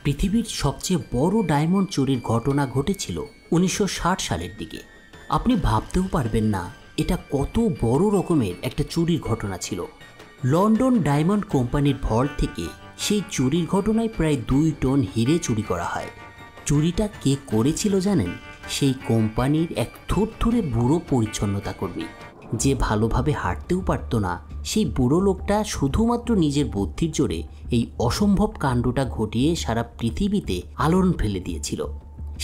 পৃথিবীর সবচেয়ে বড় ডায়মন্ড চুরির ঘটনা ঘটেছিল 1960 সালের দিকে। আপনি ভাবতেও পারবেন না এটা কত বড় রকমের একটা চুরির ঘটনা ছিল। লন্ডন ডায়মন্ড কোম্পানির ভল্ট থেকে সেই চুরির ঘটনায় প্রায় 2 টন হিরে চুরি করা হয়। চুরিটা কে করেছিল জানেন? সেই কোম্পানির এক থুরথুরে বুড়ো পরিচ্ছন্নতা কর্মী, যে ভালোভাবে হাঁটতেও পারত না। সেই বুড়ো লোকটা শুধুমাত্র নিজের বুদ্ধির জোরে এই অসম্ভব কাণ্ডটা ঘটিয়ে সারা পৃথিবীতে আলোড়ন ফেলে দিয়েছিল।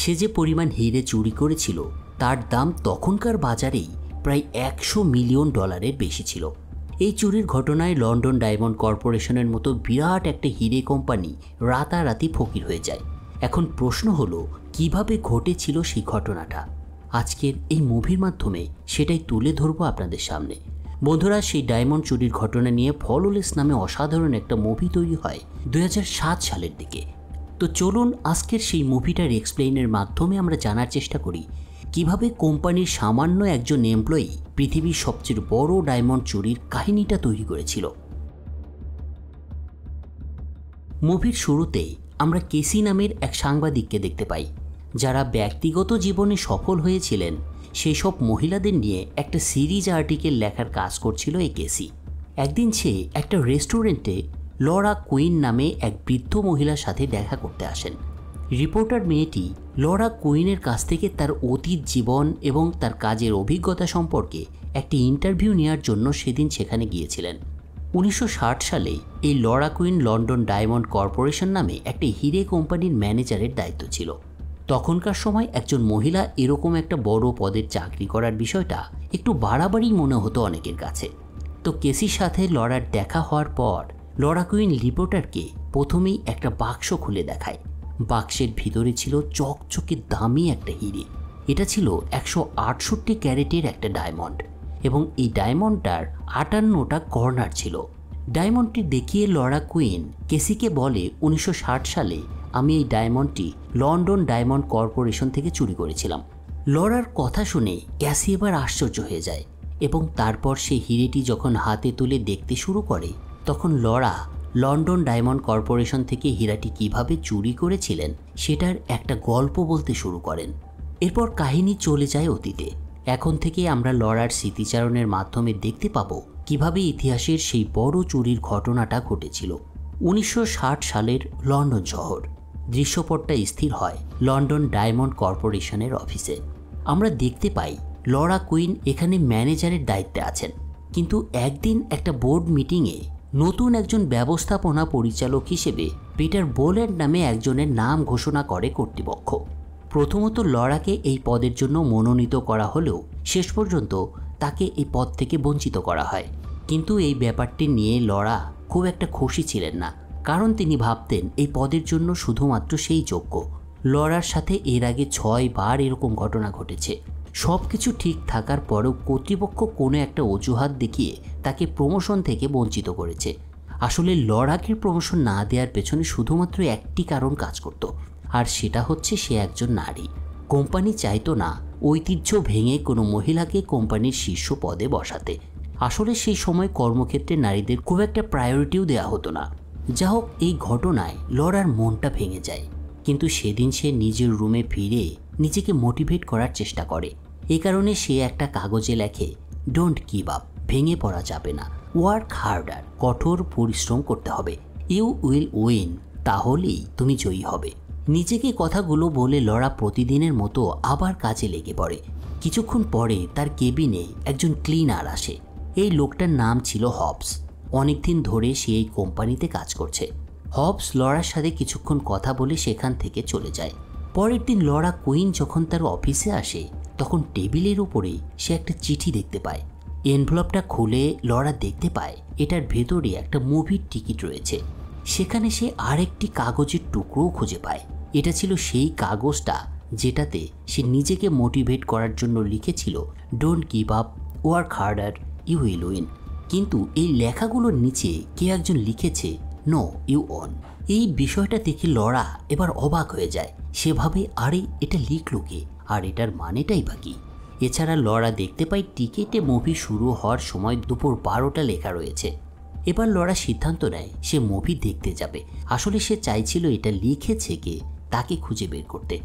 সে যে পরিমাণ হিরে চুরি করেছিল তার দাম তখনকার বাজারেই প্রায় $100 মিলিয়ন বেশি ছিল। এই চুরির ঘটনায় লন্ডন ডায়মন্ড কর্পোরেশনের মতো বিরাট একটা হিরে কোম্পানি রাতারাতি ফকির হয়ে যায়। এখন প্রশ্ন হলো, কিভাবে ঘটেছিল সেই ঘটনাটা? আজকের এই মুভির মাধ্যমে সেটাই তুলে ধরবো আপনাদের সামনে। বন্ধুরা, সেই ডায়মন্ড চুরির ঘটনা নিয়ে ফললেস নামে অসাধারণ একটা মুভি তৈরি হয় 2007 সালের দিকে। তো চলুন আজকের সেই মুভিটার এক্সপ্লেইনের মাধ্যমে আমরা জানার চেষ্টা করি কিভাবে কোম্পানির সামান্য একজন এমপ্লয়ি পৃথিবীর সবচেয়ে বড় ডায়মন্ড চুরির কাহিনীটা তৈরি করেছিল। মুভির শুরুতেই আমরা কেসি নামের এক সাংবাদিককে দেখতে পাই, যারা ব্যক্তিগত জীবনে সফল হয়েছিলেন সেই সব মহিলাদের নিয়ে একটা সিরিজ আর্টিকেল লেখার কাজ করছিল এই কেসি। একদিন সে একটা রেস্টুরেন্টে লরা কুইন নামে এক বৃদ্ধ মহিলার সাথে দেখা করতে আসেন। রিপোর্টার মেয়েটি লরা কুইনের কাছ থেকে তার অতীত জীবন এবং তার কাজের অভিজ্ঞতা সম্পর্কে একটি ইন্টারভিউ নেওয়ার জন্য সেদিন সেখানে গিয়েছিলেন। 1960 সালে এই Laura queen London diamond corporation নামে একটা হিরে কোম্পানির ম্যানেজারের দায়িত্ব ছিল। তখনকার সময় একজন মহিলা এরকম একটা বড় পদের চাকরি করার বিষয়টা একটু বাড়াবাড়ি মনে হতো অনেকের কাছে। তো কেসির সাথে লরার দেখা হওয়ার পর লরা কুইন রিপোর্টারকে প্রথমেই একটা বাক্স খুলে দেখায়। বাক্সের ভিতরে ছিল চকচকে দামি একটা হিরে। এটা ছিল 168 ক্যারেটের একটা ডায়মন্ড এবং এই ডায়মন্ডটার 58টা কর্নার ছিল। ডায়মন্ডটি দেখিয়ে লরা কুইন কেসিকে বলে, 1960 সালে আমি এই ডায়মন্ডটি লন্ডন ডায়মন্ড কর্পোরেশন থেকে চুরি করেছিলাম। লরার কথা শুনে ক্যাসি এবার আশ্চর্য হয়ে যায় এবং তারপর সে হিরেটি যখন হাতে তুলে দেখতে শুরু করে তখন লরা লন্ডন ডায়মন্ড কর্পোরেশন থেকে হীরাটি কিভাবে চুরি করেছিলেন সেটার একটা গল্প বলতে শুরু করেন। এরপর কাহিনী চলে যায় অতীতে। এখন থেকে আমরা লরার স্মৃতিচারণের মাধ্যমে দেখতে পাবো কিভাবে ইতিহাসের সেই বড় চুরির ঘটনাটা ঘটেছিল। 1960 সালের লন্ডন শহর। দৃশ্যপটটা স্থির হয় লন্ডন ডায়মন্ড কর্পোরেশনের অফিসে। আমরা দেখতে পাই লরা কুইন এখানে ম্যানেজারের দায়িত্বে আছেন, কিন্তু একদিন একটা বোর্ড মিটিংয়ে নতুন একজন ব্যবস্থাপনা পরিচালক হিসেবে পিটার বোল্যান্ড নামে একজনের নাম ঘোষণা করে কর্তৃপক্ষ। প্রথমত লরাকে এই পদের জন্য মনোনীত করা হলেও শেষ পর্যন্ত তাকে এই পদ থেকে বঞ্চিত করা হয়। কিন্তু এই ব্যাপারটি নিয়ে লরা খুব একটা খুশি ছিলেন না, কারণ তিনি ভাবতেন এই পদের জন্য শুধুমাত্র সেই যোগ্য। লরার সাথে এর আগে 6 বার এরকম ঘটনা ঘটেছে। সব কিছু ঠিক থাকার পরেও কর্তৃপক্ষ কোনো একটা অজুহাত দেখিয়ে তাকে প্রমোশন থেকে বঞ্চিত করেছে। আসলে লরাকে প্রমোশন না দেওয়ার পেছনে শুধুমাত্র একটি কারণ কাজ করত, আর সেটা হচ্ছে সে একজন নারী। কোম্পানি চাইতো না ঐতিহ্য ভেঙে কোনো মহিলাকে কোম্পানির শীর্ষ পদে বসাতে। আসলে সেই সময় কর্মক্ষেত্রে নারীদের খুব একটা প্রায়োরিটিও দেওয়া হতো না। যা হোক, এই ঘটনায় লরার মনটা ভেঙে যায়, কিন্তু সেদিন সে নিজের রুমে ফিরে নিজেকে মোটিভেট করার চেষ্টা করে। এই কারণে সে একটা কাগজে লেখে, ডোন্ট গিভ আপ, ভেঙে পড়া যাবে না, ওয়ার্ক হার্ডার, কঠোর পরিশ্রম করতে হবে, ইউ উইল উইন, তাহলেই তুমি জয়ী হবে। নিজেকে কথাগুলো বলে লরা প্রতিদিনের মতো আবার কাজে লেগে পড়ে। কিছুক্ষণ পরে তার কেবিনে একজন ক্লিনার আসে। এই লোকটার নাম ছিল হবস। অনেকদিন ধরে সে এই কোম্পানিতে কাজ করছে। হবস লরার সাথে কিছুক্ষণ কথা বলে সেখান থেকে চলে যায়। পরের দিন লরা কুইন যখন তার অফিসে আসে তখন টেবিলের উপরে সে একটা চিঠি দেখতে পায়। এনভেলপটা খুলে লরা দেখতে পায় এটার ভেতরে একটা মুভির টিকিট রয়েছে। সেখানে সে আরেকটি কাগজের টুকরোও খুঁজে পায়। এটা ছিল সেই কাগজটা যেটাতে সে নিজেকে মোটিভেট করার জন্য লিখেছিল, don't give up, work harder, you will win. কিন্তু এই লেখাগুলোর নিচে কে একজন লিখেছে, নো ইউ অন। এই বিষয়টা দেখে লরা এবার অবাক হয়ে যায়। সেভাবে আরে এটা লিখল কে, আর এটার মানেটাই বা কি? এছাড়া লরা দেখতে পাই টিকিটে মুভি শুরু হওয়ার সময় দুপুর 12টা লেখা রয়েছে। এবার লরা সিদ্ধান্ত নেয় সে মুভি দেখতে যাবে। আসলে সে চাইছিল এটা লিখেছে কে তাকে খুঁজে বের করতে।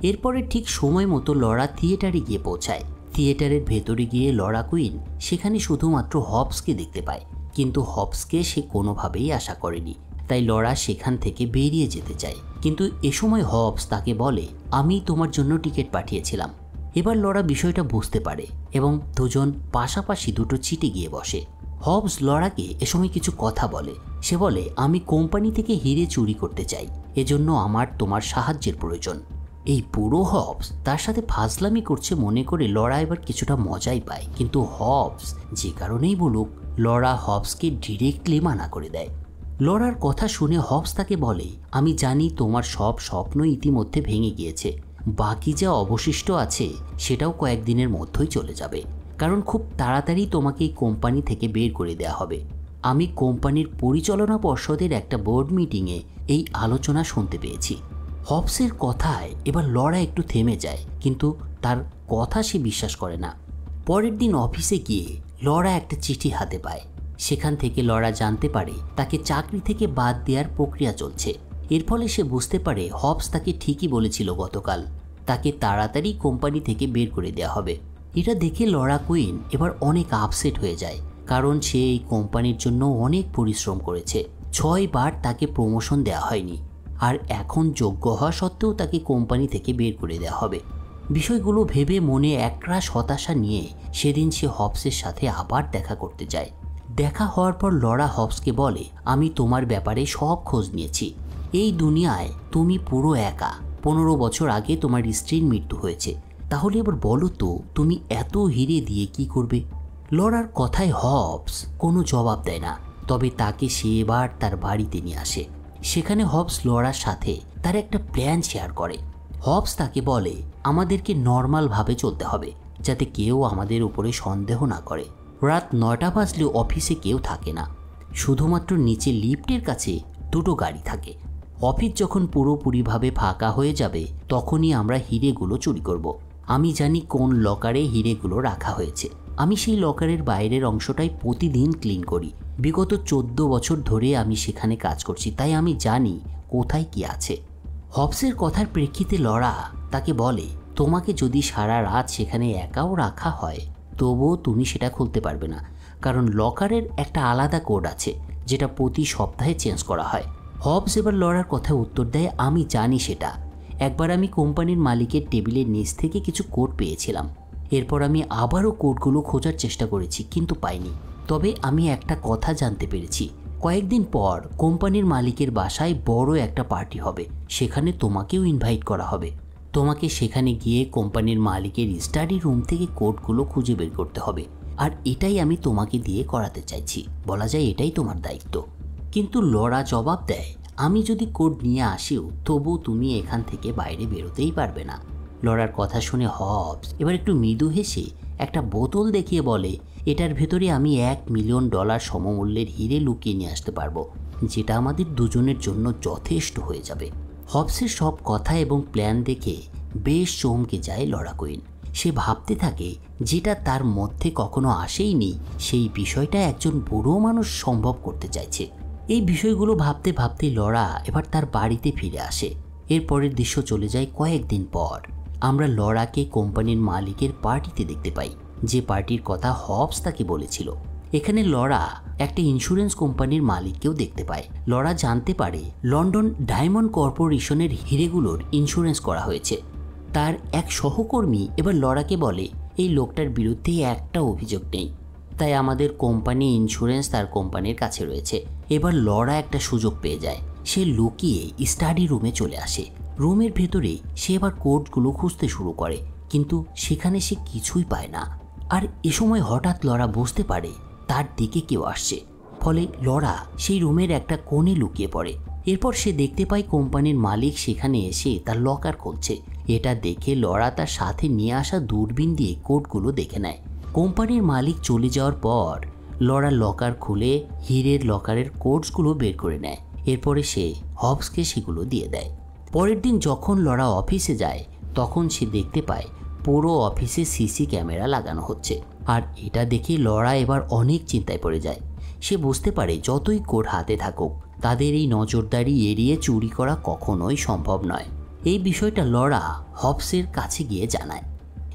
এরপরে ঠিক সময় মতো লরা থিয়েটারে গিয়ে পৌঁছায়। থিয়েটারের ভেতরে গিয়ে লরা কুইন সেখানে শুধুমাত্র হবসকে দেখতে পায়, কিন্তু হবসকে সে কোনোভাবেই আশা করেনি। তাই লরা সেখান থেকে বেরিয়ে যেতে চায়, কিন্তু এ সময় হবস তাকে বলে, আমি তোমার জন্য টিকিট পাঠিয়েছিলাম। এবার লরা বিষয়টা বুঝতে পারে এবং দুজন পাশাপাশি দুটো চিটে গিয়ে বসে। হবস লরাকে এ সময় কিছু কথা বলে। সে বলে, আমি কোম্পানি থেকে হিরে চুরি করতে চাই, এজন্য আমার তোমার সাহায্যের প্রয়োজন। এই পুরো হবস তার সাথে ফাজলামি করছে মনে করে লরা এবার কিছুটা মজাই পায়, কিন্তু হবস যে কারণেই বলুক লরা হবসকে ডিরেক্টলি মানা করে দেয়। লরার কথা শুনে হবস তাকে বলে, আমি জানি তোমার সব স্বপ্ন ইতিমধ্যে ভেঙে গিয়েছে, বাকি যা অবশিষ্ট আছে সেটাও কয়েকদিনের মধ্যেই চলে যাবে, কারণ খুব তাড়াতাড়ি তোমাকে এই কোম্পানি থেকে বের করে দেওয়া হবে। আমি কোম্পানির পরিচালনা পর্ষদের একটা বোর্ড মিটিংয়ে এই আলোচনা শুনতে পেয়েছি। হবসের কথায় এবার লরা একটু থেমে যায়, কিন্তু তার কথা সে বিশ্বাস করে না। পরের দিন অফিসে গিয়ে লরা একটা চিঠি হাতে পায়। সেখান থেকে লরা জানতে পারে তাকে চাকরি থেকে বাদ দেওয়ার প্রক্রিয়া চলছে। এর ফলে সে বুঝতে পারে হবস তাকে ঠিকই বলেছিল গতকাল, তাকে তাড়াতাড়ি কোম্পানি থেকে বের করে দেওয়া হবে। এটা দেখে লরা কুইন এবার অনেক আপসেট হয়ে যায়, কারণ সে এই কোম্পানির জন্য অনেক পরিশ্রম করেছে। 6 বার তাকে প্রমোশন দেওয়া হয়নি, আর এখন যোগ্য হওয়া সত্ত্বেও তাকে কোম্পানি থেকে বের করে দেওয়া হবে। বিষয়গুলো ভেবে মনে একরাশ হতাশা নিয়ে সেদিন সে হবসের সাথে আবার দেখা করতে যায়। দেখা হওয়ার পর লরা হবসকে বলে, আমি তোমার ব্যাপারে সব খোঁজ নিয়েছি। এই দুনিয়ায় তুমি পুরো একা। 15 বছর আগে তোমার স্ত্রীর মৃত্যু হয়েছে, তাহলে এবার বলো তো তুমি এত হিরে দিয়ে কি করবে? লরার কথায় হবস কোনো জবাব দেয় না, তবে তাকে সে এবার তার বাড়িতে নিয়ে আসে। সেখানে হবস লরার সাথে তার একটা প্ল্যান শেয়ার করে। হবস তাকে বলে, আমাদেরকে নর্মালভাবে চলতে হবে, যাতে কেউ আমাদের উপরে সন্দেহ না করে। রাত 9টা বাজলেও অফিসে কেউ থাকে না, শুধুমাত্র নিচে লিফটের কাছে দুটো গাড়ি থাকে। অফিস যখন পুরোপুরিভাবে ফাঁকা হয়ে যাবে তখনই আমরা হিরেগুলো চুরি করব। আমি জানি কোন লকারে হিরেগুলো রাখা হয়েছে। আমি সেই লকারের বাইরের অংশটাই প্রতিদিন ক্লিন করি। বিগত 14 বছর ধরে আমি সেখানে কাজ করছি, তাই আমি জানি কোথায় কি আছে। হবসের কথার প্রেক্ষিতে লরা তাকে বলে, তোমাকে যদি সারা রাত সেখানে একাও রাখা হয় তবুও তুমি সেটা খুলতে পারবে না, কারণ লকারের একটা আলাদা কোড আছে যেটা প্রতি সপ্তাহে চেঞ্জ করা হয়। হবস এবার লরার কথা উত্তর দেয়, আমি জানি সেটা। একবার আমি কোম্পানির মালিকের টেবিলের নিচ থেকে কিছু কোড পেয়েছিলাম। এরপর আমি আবারও কোডগুলো খোঁজার চেষ্টা করেছি, কিন্তু পাইনি। তবে আমি একটা কথা জানতে পেরেছি, কয়েকদিন পর কোম্পানির মালিকের বাসায় বড় একটা পার্টি হবে, সেখানে তোমাকেও ইনভাইট করা হবে। তোমাকে সেখানে গিয়ে কোম্পানির মালিকের স্টাডি রুম থেকে কোডগুলো খুঁজে বের করতে হবে, আর এটাই আমি তোমাকে দিয়ে করাতে চাইছি। বলা যায় এটাই তোমার দায়িত্ব। কিন্তু লরা জবাব দেয়, আমি যদি কোড নিয়ে আসিও তবু তুমি এখান থেকে বাইরে বেরোতেই পারবে না। লরার কথা শুনে হবস এবার একটু মৃদু হেসে একটা বোতল দেখিয়ে বলে, এটার ভেতরে আমি $1 মিলিয়ন সমমূল্যের হিরে লুকিয়ে নিয়ে আসতে পারবো, যেটা আমাদের দুজনের জন্য যথেষ্ট হয়ে যাবে। হবসের সব কথা এবং প্ল্যান দেখে বেশ চমকে যায় লরা কুইন। সে ভাবতে থাকে যেটা তার মধ্যে কখনো আসেইনি, সেই বিষয়টা একজন বুড়ো মানুষ সম্ভব করতে চাইছে। এই বিষয়গুলো ভাবতে ভাবতে লরা এবার তার বাড়িতে ফিরে আসে। এরপরের দৃশ্য চলে যায় কয়েকদিন পর। আমরা লরাকে কোম্পানির মালিকের পার্টিতে দেখতে পাই, যে পার্টির কথা হবস তাকে বলেছিল। এখানে লরা একটা ইন্স্যুরেন্স কোম্পানির মালিককেও দেখতে পায়। লরা জানতে পারে লন্ডন ডায়মন্ড কর্পোরেশনের হিরেগুলোর ইন্স্যুরেন্স করা হয়েছে। তার এক সহকর্মী এবার লরাকে বলে, এই লোকটার বিরুদ্ধে একটা অভিযোগ নেই, তাই আমাদের কোম্পানি ইন্স্যুরেন্স তার কোম্পানির কাছে রয়েছে। এবার লরা একটা সুযোগ পেয়ে যায়। সে লুকিয়ে স্টাডি রুমে চলে আসে। রুমের ভেতরে সে এবার কোডগুলো খুঁজতে শুরু করে, কিন্তু সেখানে সে কিছুই পায় না। আর এ সময় হঠাৎ লরা বুঝতে পারে তার দিকে কেউ আসছে, ফলে লরা সেই রুমের একটা কোণে লুকিয়ে পড়ে। এরপর সে দেখতে পায় কোম্পানির মালিক সেখানে এসে তার লকার খুলছে। এটা দেখে লরা তার সাথে নিয়ে আসা দূরবীন দিয়ে কোডগুলো দেখে নেয়। কোম্পানির মালিক চলে যাওয়ার পর লরা লকার খুলে হীরের লকারের কোডসগুলো বের করে নেয়। এরপরে সে হবসকে সেগুলো দিয়ে দেয়। পরের দিন যখন লরা অফিসে যায় তখন সে দেখতে পায় পুরো অফিসে সিসি ক্যামেরা লাগানো হচ্ছে। আর এটা দেখে লরা এবার অনেক চিন্তায় পড়ে যায়। সে বুঝতে পারে যতই কোড হাতে থাকুক তাদের এই নজরদারি এড়িয়ে চুরি করা কখনোই সম্ভব নয়। এই বিষয়টা লরা হবসের কাছে গিয়ে জানায়।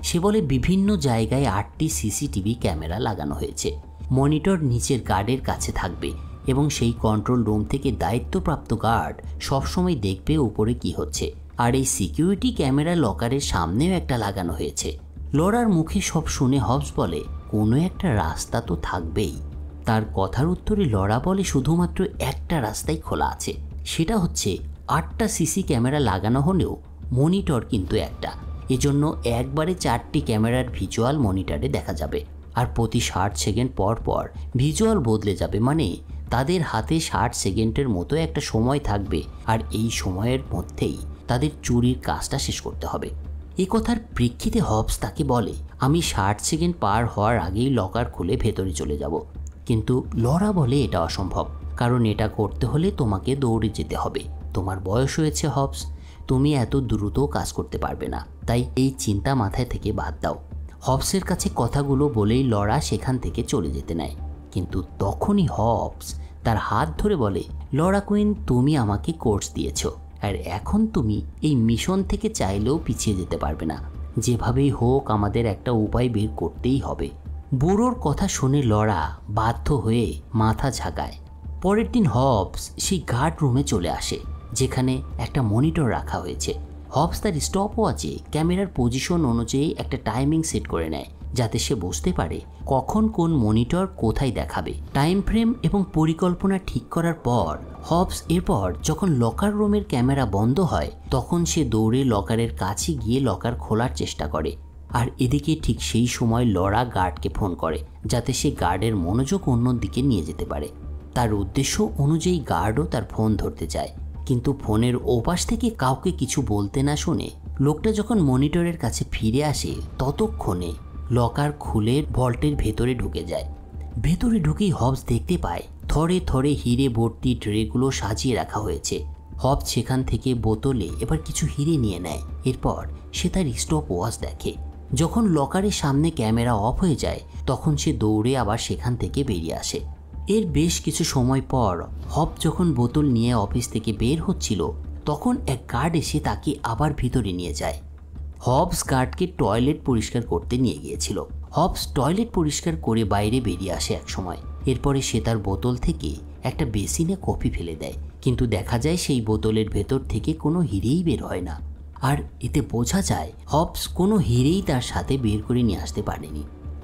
সে বলে বিভিন্ন জায়গায় 8টি সিসিটিভি ক্যামেরা লাগানো হয়েছে। মনিটর নিচের গার্ডের কাছে থাকবে এবং সেই কন্ট্রোল রুম থেকে দায়িত্বপ্রাপ্ত গার্ড সবসময় দেখবে উপরে কি হচ্ছে। আর এই সিকিউরিটি ক্যামেরা লকারের সামনেও একটা লাগানো হয়েছে। লরার মুখে সব শুনে হবস বলে, কোনো একটা রাস্তা তো থাকবেই। তার কথার উত্তরে লরা বলে, শুধুমাত্র একটা রাস্তাই খোলা আছে, সেটা হচ্ছে 8টা সিসি ক্যামেরা লাগানো হলেও মনিটর কিন্তু একটা। এজন্য একবারে 4টি ক্যামেরার ভিজুয়াল মনিটরে দেখা যাবে, আর প্রতি 60 সেকেন্ড পর পর ভিজুয়াল বদলে যাবে। মানে তাদের হাতে 60 সেকেন্ডের মতো একটা সময় থাকবে, আর এই সময়ের মধ্যেই তাদের চুরির কাজটা শেষ করতে হবে। এই কথার প্রেক্ষিতে হবস তাকে বলে, আমি 60 সেকেন্ড পার হওয়ার আগেই লকার খুলে ভেতরে চলে যাব। কিন্তু লরা বলে এটা অসম্ভব, কারণ এটা করতে হলে তোমাকে দৌড়ে যেতে হবে। তোমার বয়স হয়েছে হবস, তুমি এত দ্রুত কাজ করতে পারবে না, তাই এই চিন্তা মাথায় থেকে বাদ দাও। হবসের কাছে কথাগুলো বলেই লরা সেখান থেকে চলে যেতে নেয়। কিন্তু তখনই হবস তার হাত ধরে বলে, লরা কুইন, তুমি আমাকে কোর্স দিয়েছো, আর এখন তুমি এই মিশন থেকে চাইলেও পিছিয়ে যেতে পারবে না। যেভাবেই হোক আমাদের একটা উপায় বের করতেই হবে। বুড়োর কথা শুনে লরা বাধ্য হয়ে মাথা ঝাঁকায়। পরের দিন হবস সেই গার্ড রুমে চলে আসে, যেখানে একটা মনিটর রাখা হয়েছে। হবস তার স্টপ ওয়াচে ক্যামেরার পজিশন অনুযায়ী একটা টাইমিং সেট করে নেয়, যাতে সে বুঝতে পারে কখন কোন মনিটর কোথায় দেখাবে। টাইম ফ্রেম এবং পরিকল্পনা ঠিক করার পর হবস এরপর যখন লকার রুমের ক্যামেরা বন্ধ হয় তখন সে দৌড়ে লকারের কাছে গিয়ে লকার খোলার চেষ্টা করে। আর এদিকে ঠিক সেই সময় লরা গার্ডকে ফোন করে, যাতে সে গার্ডের মনোযোগ অন্যদিকে নিয়ে যেতে পারে। তার উদ্দেশ্য অনুযায়ী গার্ডও তার ফোন ধরতে চায়, কিন্তু ফোনের ওপাশ থেকে কাউকে কিছু বলতে না শুনে লোকটা যখন মনিটরের কাছে ফিরে আসে ততক্ষণে লকার খুলে ভল্টের ভেতরে ঢুকে যায়। ভেতরে ঢুকেই হবস দেখতে পায় থরে থরে হিরে ভর্তি ট্রেগুলো সাজিয়ে রাখা হয়েছে। হবস সেখান থেকে বোতলে এবার কিছু হিরে নিয়ে নেয়। এরপর সে তার স্টপ ওয়াচ দেখে। যখন লকারের সামনে ক্যামেরা অফ হয়ে যায় তখন সে দৌড়ে আবার সেখান থেকে বেরিয়ে আসে। এর বেশ কিছু সময় পর হবস যখন বোতল নিয়ে অফিস থেকে বের হচ্ছিল তখন এক গার্ড এসে তাকে আবার ভিতরে নিয়ে যায়। হবস গার্ডকে টয়লেট পরিষ্কার করতে নিয়ে গিয়েছিল। হবস টয়লেট পরিষ্কার করে বাইরে বেরিয়ে আসে এক সময়। এরপরে সে তার বোতল থেকে একটা বেসিনে কফি ফেলে দেয়, কিন্তু দেখা যায় সেই বোতলের ভেতর থেকে কোনো হিরেই বের হয় না। আর এতে বোঝা যায় হবস কোনো হিরেই তার সাথে বের করে নিয়ে আসতে পারেনি।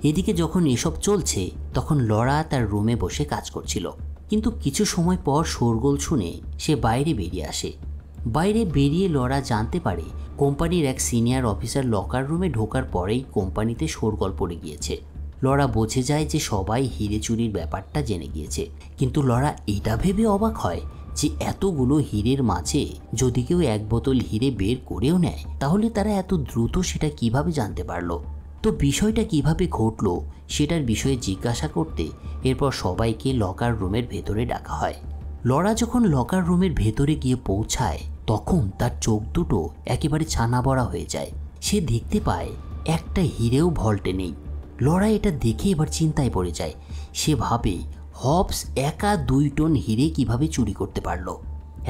এদিকে যখন এসব চলছে তখন লরা তার রুমে বসে কাজ করছিল, কিন্তু কিছু সময় পর শোরগোল শুনে সে বাইরে বেরিয়ে আসে। বাইরে বেরিয়ে লরা জানতে পারে কোম্পানির এক সিনিয়র অফিসার লকার রুমে ঢোকার পরেই কোম্পানিতে শোরগোল পড়ে গিয়েছে। লরা বুঝে যায় যে সবাই হিরে চুরির ব্যাপারটা জেনে গিয়েছে, কিন্তু লরা এটা ভেবে অবাক হয় যে এতগুলো হীরের মাঝে যদি কেউ এক বোতল হিরে বের করেও নেয় তাহলে তারা এত দ্রুত সেটা কিভাবে জানতে পারলো। তো বিষয়টা কিভাবে ঘটলো সেটার বিষয়ে জিজ্ঞাসা করতে এরপর সবাইকে লকার রুমের ভেতরে ডাকা হয়। লরা যখন লকার রুমের ভেতরে গিয়ে পৌঁছায় তখন তার চোখ দুটো একেবারে ছানা বড়া হয়ে যায়। সে দেখতে পায় একটা হিরেও ভল্টে নেই। লরা এটা দেখে এবার চিন্তায় পড়ে যায়। সে ভাবে হবস একা 2 টন হিরে কিভাবে চুরি করতে পারলো।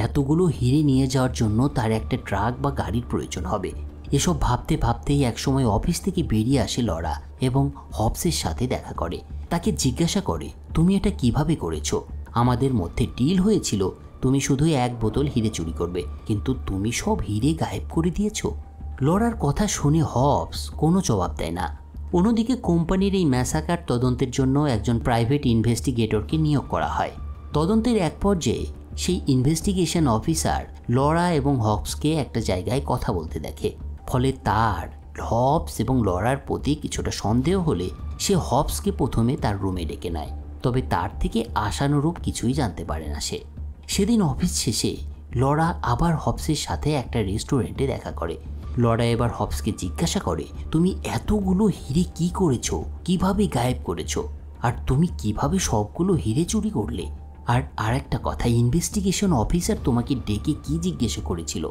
এতগুলো হিরে নিয়ে যাওয়ার জন্য তার একটা ট্রাক বা গাড়ির প্রয়োজন হবে। এসব ভাবতে ভাবতেই একসময় অফিস থেকে বেরিয়ে আসে লরা এবং হবসের সাথে দেখা করে। তাকে জিজ্ঞাসা করে, তুমি এটা কিভাবে করেছো? আমাদের মধ্যে ডিল হয়েছিল তুমি শুধু 1 বোতল হিরে চুরি করবে, কিন্তু তুমি সব হিরে গায়েব করে দিয়েছো। লরার কথা শুনে হবস কোনো জবাব দেয় না। অন্যদিকে কোম্পানির এই ম্যাসাকার তদন্তের জন্য একজন প্রাইভেট ইনভেস্টিগেটরকে নিয়োগ করা হয়। তদন্তের এক পর্যায়ে সেই ইনভেস্টিগেশন অফিসার লরা এবং হবসকে একটা জায়গায় কথা বলতে দেখে। ফলে তার হবস এবং লরার প্রতি কিছুটা সন্দেহ হলে সে হবসকে প্রথমে তার রুমে ডেকে নেয়, তবে তার থেকে আশানুরূপ কিছুই জানতে পারে না সে। সেদিন অফিস শেষে লরা আবার হবসের সাথে একটা রেস্টুরেন্টে দেখা করে। লরা এবার হবসকে জিজ্ঞাসা করে, তুমি এতগুলো হিরে কি করেছো, কিভাবে গায়েব করেছো, আর তুমি কিভাবে সবগুলো হিরে চুরি করলে? আর আরেকটা কথা, ইনভেস্টিগেশন অফিসার তোমাকে ডেকে কি জিজ্ঞাসা করেছিল?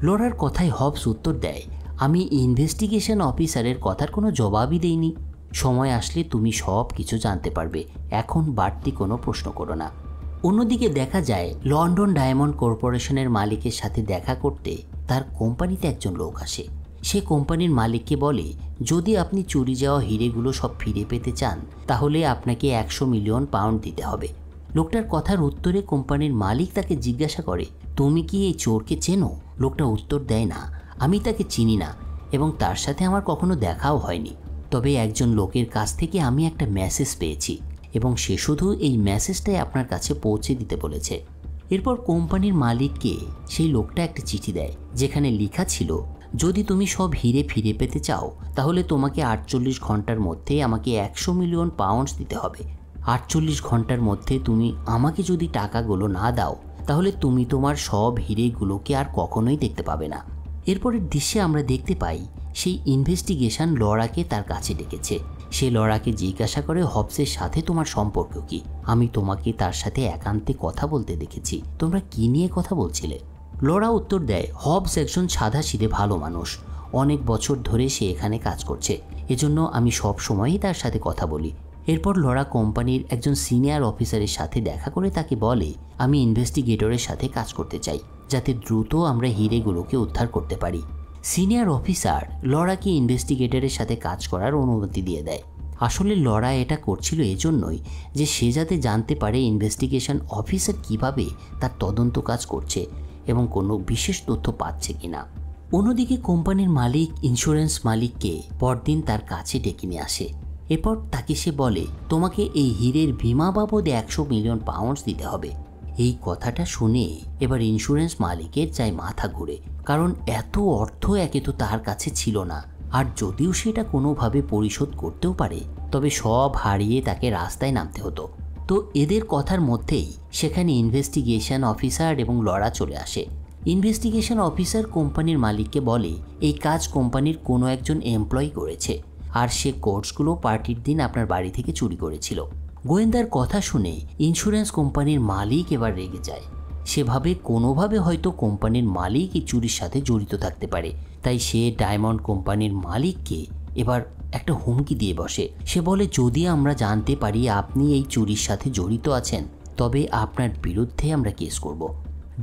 লরার কথায় হবস উত্তর দেয়, আমি ইনভেস্টিগেশন অফিসারের কথার কোনো জবাবই দেইনি, সময় আসলে তুমি সব কিছু জানতে পারবে, এখন বাড়তি কোনো প্রশ্ন করো না। অন্যদিকে দেখা যায় লন্ডন ডায়মন্ড কর্পোরেশনের মালিকের সাথে দেখা করতে তার কোম্পানিতে একজন লোক আসে। সে কোম্পানির মালিককে বলে, যদি আপনি চুরি যাওয়া হিরেগুলো সব ফিরে পেতে চান তাহলে আপনাকে 100 মিলিয়ন পাউন্ড দিতে হবে। লোকটার কথার উত্তরে কোম্পানির মালিক তাকে জিজ্ঞাসা করে, তুমি কি এই চোরকে চেনো? লোকটা উত্তর দেয়, না, আমি তাকে চিনি না এবং তার সাথে আমার কখনো দেখাও হয়নি। তবে একজন লোকের কাছ থেকে আমি একটা মেসেজ পেয়েছি এবং সে শুধু এই মেসেজটাই আপনার কাছে পৌঁছে দিতে বলেছে। এরপর কোম্পানির মালিককে সেই লোকটা একটা চিঠি দেয়, যেখানে লেখা ছিল, যদি তুমি সব হিরে ফিরে পেতে চাও তাহলে তোমাকে 48 ঘন্টার মধ্যে আমাকে 100 মিলিয়ন পাউন্ডস দিতে হবে। 48 ঘন্টার মধ্যে তুমি আমাকে যদি টাকাগুলো না দাও তাহলে তুমি তোমার সব হিরেগুলোকে আর কখনোই দেখতে পাবে না। এরপরের দৃশ্যে আমরা দেখতে পাই সেই ইনভেস্টিগেশন লরাকে তার কাছে ডেকেছে। সে লরাকে জিজ্ঞাসা করে, হবসের সাথে তোমার সম্পর্ক কি? আমি তোমাকে তার সাথে একান্তে কথা বলতে দেখেছি, তোমরা কি নিয়ে কথা বলছিলে? লরা উত্তর দেয়, হবস একজন সাদাসিধে ভালো মানুষ, অনেক বছর ধরে সে এখানে কাজ করছে, এজন্য আমি সব সময়ই তার সাথে কথা বলি। এরপর লরা কোম্পানির একজন সিনিয়র অফিসারের সাথে দেখা করে তাকে বলে, আমি ইনভেস্টিগেটরের সাথে কাজ করতে চাই যাতে দ্রুত আমরা হিরেগুলোকে উদ্ধার করতে পারি। সিনিয়র অফিসার লরাকে ইনভেস্টিগেটরের সাথে কাজ করার অনুমতি দিয়ে দেয়। আসলে লরা এটা করছিল এজন্যই যে সে যাতে জানতে পারে ইনভেস্টিগেশন অফিসার কিভাবে তার তদন্ত কাজ করছে এবং কোনো বিশেষ তথ্য পাচ্ছে কিনা। অন্যদিকে কোম্পানির মালিক ইন্স্যুরেন্স মালিককে পরদিন তার কাছে ডেকে নিয়ে আসে। এরপর তাকে সে বলে, তোমাকে এই হীরের বিমা বাবদে 100 মিলিয়ন পাউন্ডস দিতে হবে। এই কথাটা শুনে এবার ইন্স্যুরেন্স মালিকের চাই মাথা ঘুরে, কারণ এত অর্থ একে তো তার কাছে ছিল না, আর যদিও সেটা কোনোভাবে পরিশোধ করতেও পারে তবে সব হারিয়ে তাকে রাস্তায় নামতে হতো। তো এদের কথার মধ্যেই সেখানে ইনভেস্টিগেশন অফিসার এবং লরা চলে আসে। ইনভেস্টিগেশন অফিসার কোম্পানির মালিককে বলে, এই কাজ কোম্পানির কোনো একজন এমপ্লয়ি করেছে আর সে কোর্সগুলো পার্টির দিন আপনার বাড়ি থেকে চুরি করেছিল। গোয়েন্দার কথা শুনে ইন্স্যুরেন্স কোম্পানির মালিক এবার রেগে যায়। সেভাবে কোনোভাবে হয়তো কোম্পানির মালিক এই চুরির সাথে জড়িত থাকতে পারে, তাই সে ডায়মন্ড কোম্পানির মালিককে এবার একটা হুমকি দিয়ে বসে। সে বলে, যদি আমরা জানতে পারি আপনি এই চুরির সাথে জড়িত আছেন তবে আপনার বিরুদ্ধে আমরা কেস করব।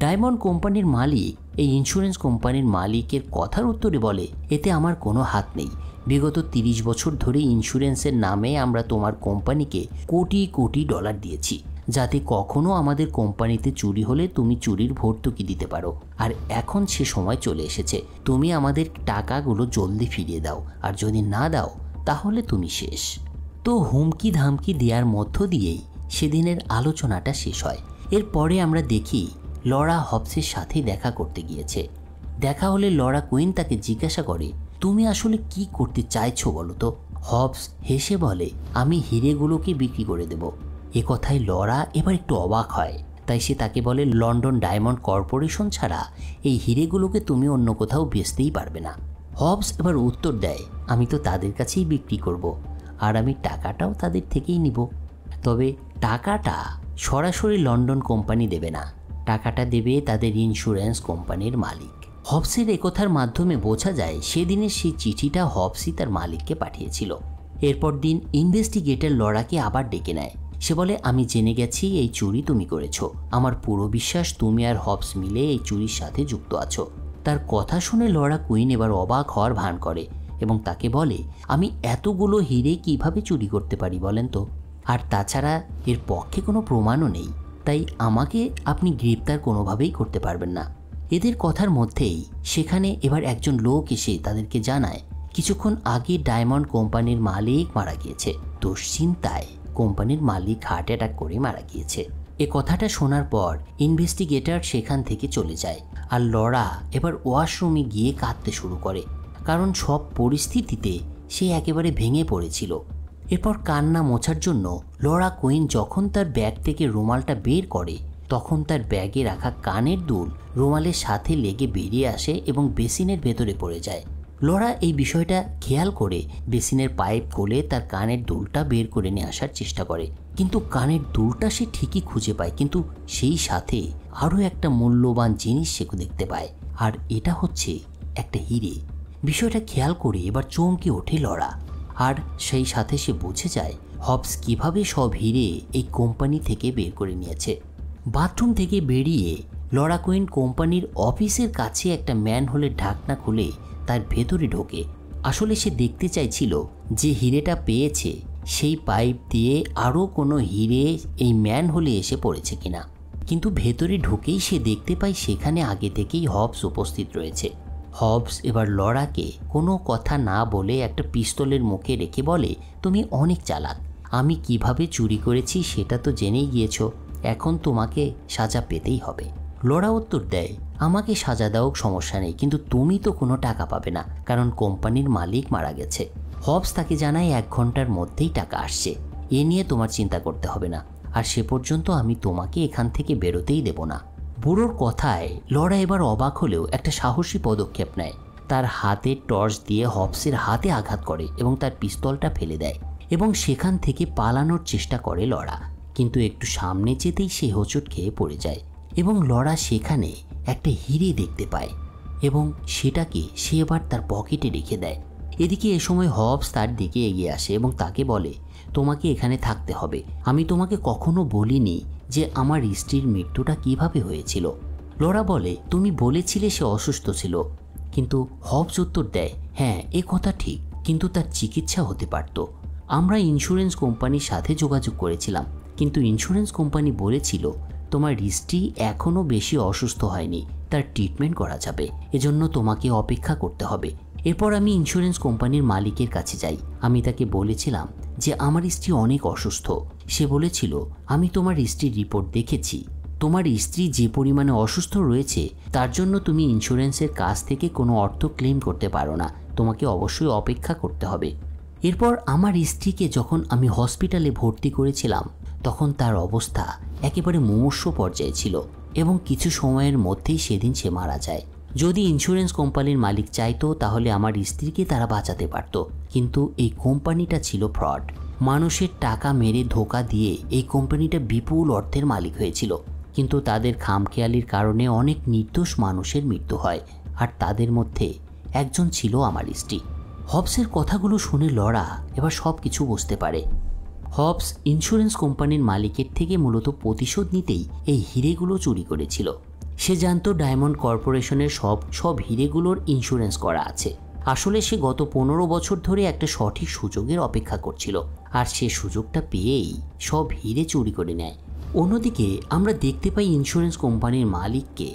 ডায়মন্ড কোম্পানির মালিক এই ইন্স্যুরেন্স কোম্পানির মালিকের কথার উত্তরে বলে, এতে আমার কোনো হাত নেই। বিগত 30 বছর ধরে ইন্স্যুরেন্সের নামে আমরা তোমার কোম্পানিকে কোটি কোটি ডলার দিয়েছি যাতে কখনো আমাদের কোম্পানিতে চুরি হলে তুমি চুরির ভর্তুকি দিতে পারো। আর এখন সে সময় চলে এসেছে, তুমি আমাদের টাকাগুলো জলদি ফিরিয়ে দাও, আর যদি না দাও তাহলে তুমি শেষ। তো হুমকি ধামকি দেওয়ার মধ্য দিয়েই সেদিনের আলোচনাটা শেষ হয়। এরপরে আমরা দেখি লরা হবসের সাথে দেখা করতে গিয়েছে। দেখা হলে লরা কুইন তাকে জিজ্ঞাসা করে, তুমি আসলে কি করতে চাইছো বলো তো? হবস হেসে বলে, আমি হিরেগুলোকে বিক্রি করে দেব। এ কথায় লরা এবার একটু অবাক হয়, তাই সে তাকে বলে, লন্ডন ডায়মন্ড কর্পোরেশন ছাড়া এই হিরেগুলোকে তুমি অন্য কোথাও বেচতেই পারবে না। হবস এবার উত্তর দেয়, আমি তো তাদের কাছেই বিক্রি করব আর আমি টাকাটাও তাদের থেকেই নিব। তবে টাকাটা সরাসরি লন্ডন কোম্পানি দেবে না, টাকাটা দেবে তাদের ইন্স্যুরেন্স কোম্পানির মালিক। হবসের একথার মাধ্যমে বোঝা যায় সেদিনের সেই চিঠিটা হবসই তার মালিককে পাঠিয়েছিল। এরপর দিন ইনভেস্টিগেটর লরাকে আবার ডেকে নেয়। সে বলে, আমি জেনে গেছি এই চুরি তুমি করেছো, আমার পুরো বিশ্বাস তুমি আর হবস মিলে এই চুরির সাথে যুক্ত আছো। তার কথা শুনে লরা কুইন এবার অবাক হওয়ার ভান করে এবং তাকে বলে, আমি এতগুলো হিরে কিভাবে চুরি করতে পারি বলেন তো? আর তাছাড়া এর পক্ষে কোনো প্রমাণও নেই, তাই আমাকে আপনি গ্রেপ্তার কোনোভাবেই করতে পারবেন না। এদের কথার মধ্যেই সেখানে এবার একজন লোক এসে তাদেরকে জানায়, কিছুক্ষণ আগে ডায়মন্ড কোম্পানির মালিক মারা গিয়েছে। দুশ্চিন্তায় কোম্পানির মালিক হার্ট অ্যাটাক করে মারা গিয়েছে। এ কথাটা শোনার পর ইনভেস্টিগেটর সেখান থেকে চলে যায় আর লরা এবার ওয়াশরুমে গিয়ে কাঁদতে শুরু করে, কারণ সব পরিস্থিতিতে সে একেবারে ভেঙে পড়েছিল। এরপর কান্না মোছার জন্য লরা কুইন যখন তার ব্যাগ থেকে রুমালটা বের করে তখন তার ব্যাগে রাখা কানের দুল রুমালের সাথে লেগে বেরিয়ে আসে এবং বেসিনের ভেতরে পড়ে যায়। লরা এই বিষয়টা খেয়াল করে বেসিনের পাইপ খুলে তার কানের দুলটা বের করে নিয়ে আসার চেষ্টা করে, কিন্তু কানের দুলটা সে ঠিকই খুঁজে পায়, কিন্তু সেই সাথে আরও একটা মূল্যবান জিনিস সে দেখতে পায়, আর এটা হচ্ছে একটা হিরে। বিষয়টা খেয়াল করে এবার চমকে ওঠে লরা। আর সেই সাথে সে বুঝে যায় হবস কিভাবে সব হিরে এই কোম্পানি থেকে বের করে নিয়েছে। বাথরুম থেকে বেরিয়ে লরা কুইন কোম্পানির অফিসের কাছে একটা ম্যানহোলের ঢাকনা খুলে তার ভেতরে ঢোকে। আসলে সে দেখতে চাইছিল যে হিরেটা পেয়েছে সেই পাইপ দিয়ে আরও কোনো হিরে এই ম্যানহোলে এসে পড়েছে কিনা। কিন্তু ভেতরে ঢুকেই সে দেখতে পায় সেখানে আগে থেকেই হবস উপস্থিত রয়েছে। হবস এবার লরাকে কোনো কথা না বলে একটা পিস্তলের মুখে রেখে বলে, তুমি অনেক চালাক, আমি কিভাবে চুরি করেছি সেটা তো জেনেই গিয়েছ, এখন তোমাকে সাজা পেতেই হবে। লরা উত্তর দেয়, আমাকে সাজা দাও সমস্যা নেই, কিন্তু তুমি তো কোনো টাকা পাবে না, কারণ কোম্পানির মালিক মারা গেছে। হবস তাকে জানায় 1 ঘন্টার মধ্যেই টাকা আসছে, এ নিয়ে তোমার চিন্তা করতে হবে না, আর সে পর্যন্ত আমি তোমাকে এখান থেকে বেরোতেই দেব না। বুড়োর কথায় লরা এবার অবাক হলেও একটা সাহসী পদক্ষেপ নেয়। তার হাতে টর্চ দিয়ে হবসের হাতে আঘাত করে এবং তার পিস্তলটা ফেলে দেয় এবং সেখান থেকে পালানোর চেষ্টা করে লরা। কিন্তু একটু সামনে যেতেই সে হোঁচট খেয়ে পড়ে যায় এবং লরা সেখানে একটা হিরে দেখতে পায় এবং সেটাকে সে এবার তার পকেটে রেখে দেয়। এদিকে এ সময় হবস তার দিকে এগিয়ে আসে এবং তাকে বলে, তোমাকে এখানে থাকতে হবে, আমি তোমাকে কখনো বলিনি যে আমার স্ত্রীর মৃত্যুটা কিভাবে হয়েছিল। লরা বলে, তুমি বলেছিলে সে অসুস্থ ছিল। কিন্তু হবস উত্তর দেয়, হ্যাঁ এ কথা ঠিক, কিন্তু তার চিকিৎসা হতে পারত। আমরা ইন্স্যুরেন্স কোম্পানির সাথে যোগাযোগ করেছিলাম, কিন্তু ইন্স্যুরেন্স কোম্পানি বলেছিল তোমার স্ত্রী এখনও বেশি অসুস্থ হয়নি, তার ট্রিটমেন্ট করা যাবে, এজন্য তোমাকে অপেক্ষা করতে হবে। এরপর আমি ইন্স্যুরেন্স কোম্পানির মালিকের কাছে যাই। আমি তাকে বলেছিলাম যে আমার স্ত্রী অনেক অসুস্থ। সে বলেছিল, আমি তোমার স্ত্রীর রিপোর্ট দেখেছি, তোমার স্ত্রী যে পরিমাণে অসুস্থ রয়েছে তার জন্য তুমি ইন্স্যুরেন্সের কাছ থেকে কোনো অর্থ ক্লেম করতে পারো না, তোমাকে অবশ্যই অপেক্ষা করতে হবে। এরপর আমার স্ত্রীকে যখন আমি হসপিটালে ভর্তি করেছিলাম তখন তার অবস্থা একেবারে মুমূর্ষ পর্যায়ে ছিল এবং কিছু সময়ের মধ্যেই সেদিন সে মারা যায়। যদি ইন্স্যুরেন্স কোম্পানির মালিক চাইতো তাহলে আমার স্ত্রীকে তারা বাঁচাতে পারত, কিন্তু এই কোম্পানিটা ছিল ফ্রড। মানুষের টাকা মেরে ধোঁকা দিয়ে এই কোম্পানিটা বিপুল অর্থের মালিক হয়েছিল, কিন্তু তাদের খামখেয়ালির কারণে অনেক নির্দোষ মানুষের মৃত্যু হয়, আর তাদের মধ্যে একজন ছিল আমার স্ত্রী। হবসের কথাগুলো শুনে লরা এবার সব কিছু বুঝতে পারে। হবস ইন্স্যুরেন্স কোম্পানির মালিকের থেকে মূলত প্রতিশোধ নিতেই এই হিরেগুলো চুরি করেছিল। সে জানতো ডায়মন্ড কর্পোরেশনের সব হিরেগুলোর ইন্স্যুরেন্স করা আছে। আসলে সে গত 15 বছর ধরে একটা সঠিক সুযোগের অপেক্ষা করছিল, আর সে সুযোগটা পেয়েই সব হিরে চুরি করে নেয়। অন্যদিকে আমরা দেখতে পাই ইন্স্যুরেন্স কোম্পানির মালিককে,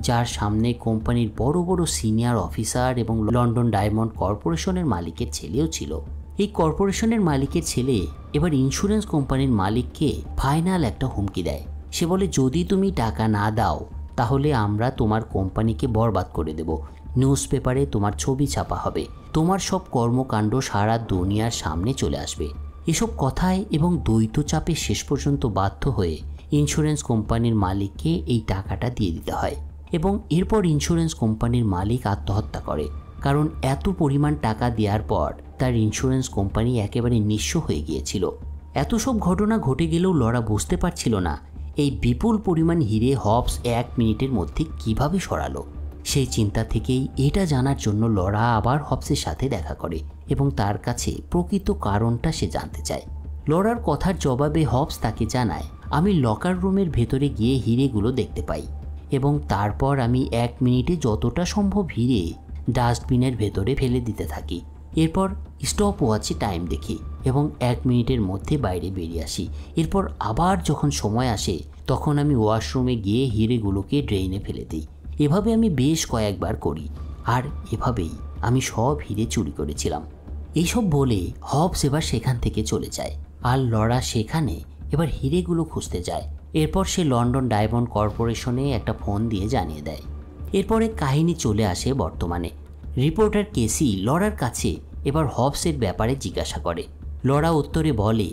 যার সামনে কোম্পানির বড় বড় সিনিয়র অফিসার এবং লন্ডন ডায়মন্ড কর্পোরেশনের মালিকের ছেলেও ছিল। এই কর্পোরেশনের মালিকের ছেলে এবার ইন্স্যুরেন্স কোম্পানির মালিককে ফাইনাল একটা হুমকি দেয়। সে বলে, যদি তুমি টাকা না দাও তাহলে আমরা তোমার কোম্পানিকে বরবাদ করে দেব, নিউজ পেপারে তোমার ছবি ছাপা হবে, তোমার সব কর্মকাণ্ড সারা দুনিয়ার সামনে চলে আসবে। এসব কথায় এবং দ্বৈত চাপে শেষ পর্যন্ত বাধ্য হয়ে ইন্স্যুরেন্স কোম্পানির মালিককে এই টাকাটা দিয়ে দিতে হয় এবং এরপর ইন্স্যুরেন্স কোম্পানির মালিক আত্মহত্যা করে, কারণ এত পরিমাণ টাকা দেওয়ার পর তার ইন্স্যুরেন্স কোম্পানি একেবারে নিঃস্ব হয়ে গিয়েছিল। এত সব ঘটনা ঘটে গেলেও লরা বুঝতে পারছিল না এই বিপুল পরিমাণ হিরে হবস 1 মিনিটের মধ্যে কিভাবে সরালো। সেই চিন্তা থেকেই এটা জানার জন্য লরা আবার হবসের সাথে দেখা করে এবং তার কাছে প্রকৃত কারণটা সে জানতে চায়। লরার কথার জবাবে হবস তাকে জানায়, আমি লকার রুমের ভেতরে গিয়ে হিরেগুলো দেখতে পাই এবং তারপর আমি 1 মিনিটে যতটা সম্ভব হিরে ডাস্টবিনের ভেতরে ফেলে দিতে থাকি। এরপর স্টপ ওয়াচে টাইম দেখি এবং 1 মিনিটের মধ্যে বাইরে বেরিয়ে আসি। এরপর আবার যখন সময় আসে তখন আমি ওয়াশরুমে গিয়ে হিরেগুলোকে ড্রেনে ফেলে দিই। এভাবে আমি বেশ কয়েকবার করি, আর এভাবেই আমি সব হিরে চুরি করেছিলাম। এইসব বলে হবস এবার সেখান থেকে চলে যায়, আর লরা সেখানে এবার হিরেগুলো খুঁজতে যায়। এরপর সে লন্ডন ডায়মন্ড কর্পোরেশনে একটা ফোন দিয়ে জানিয়ে দেয়। এরপরে কাহিনী চলে আসে বর্তমানে। রিপোর্টার কেসি লরার কাছে এবার হবসের ব্যাপারে জিজ্ঞাসা করে। লরা উত্তরে বলে,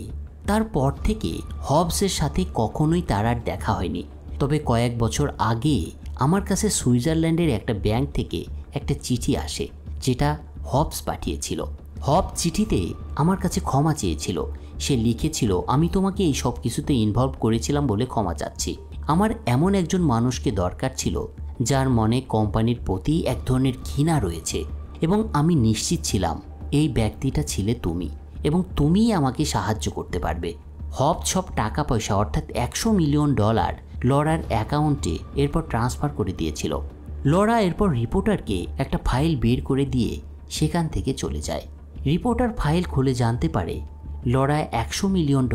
তারপর থেকে হবসের সাথে কখনোই তার আর দেখা হয়নি, তবে কয়েক বছর আগে আমার কাছে সুইজারল্যান্ডের একটা ব্যাংক থেকে একটা চিঠি আসে যেটা হবস পাঠিয়েছিল। হবস চিঠিতে আমার কাছে ক্ষমা চেয়েছিল। সে লিখেছিল, আমি তোমাকে এই সব কিছুতে ইনভলভ করেছিলাম বলে ক্ষমা চাচ্ছি। আমার এমন একজন মানুষকে দরকার ছিল যার মনে কোম্পানির প্রতি এক ধরনের ঘৃণা রয়েছে এবং আমি নিশ্চিত ছিলাম এই ব্যক্তিটা ছিলে তুমি, এবং তুমিই আমাকে সাহায্য করতে পারবে। হব সব টাকা পয়সা অর্থাৎ $100 মিলিয়ন লরার অ্যাকাউন্টে এরপর ট্রান্সফার করে দিয়েছিল। লরা এরপর রিপোর্টারকে একটা ফাইল বের করে দিয়ে সেখান থেকে চলে যায়। রিপোর্টার ফাইল খুলে জানতে পারে লরা $100 মিলিয়ন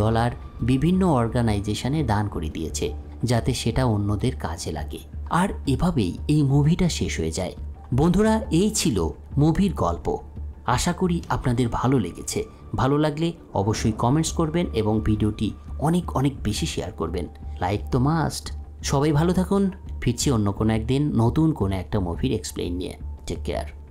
বিভিন্ন অর্গানাইজেশনে দান করে দিয়েছে, যাতে সেটা অন্যদের কাজে লাগে। আর এভাবেই এই মুভিটা শেষ হয়ে যায়। বন্ধুরা, এই ছিল মুভির গল্প। আশা করি আপনাদের ভালো লেগেছে। ভালো লাগলে অবশ্যই কমেন্টস করবেন এবং ভিডিওটি অনেক অনেক বেশি শেয়ার করবেন। লাইক তো মাস্ট। সবাই ভালো থাকুন। ফিরছি অন্য কোনো একদিন নতুন কোনো একটা মুভির এক্সপ্লেইন নিয়ে। Take care.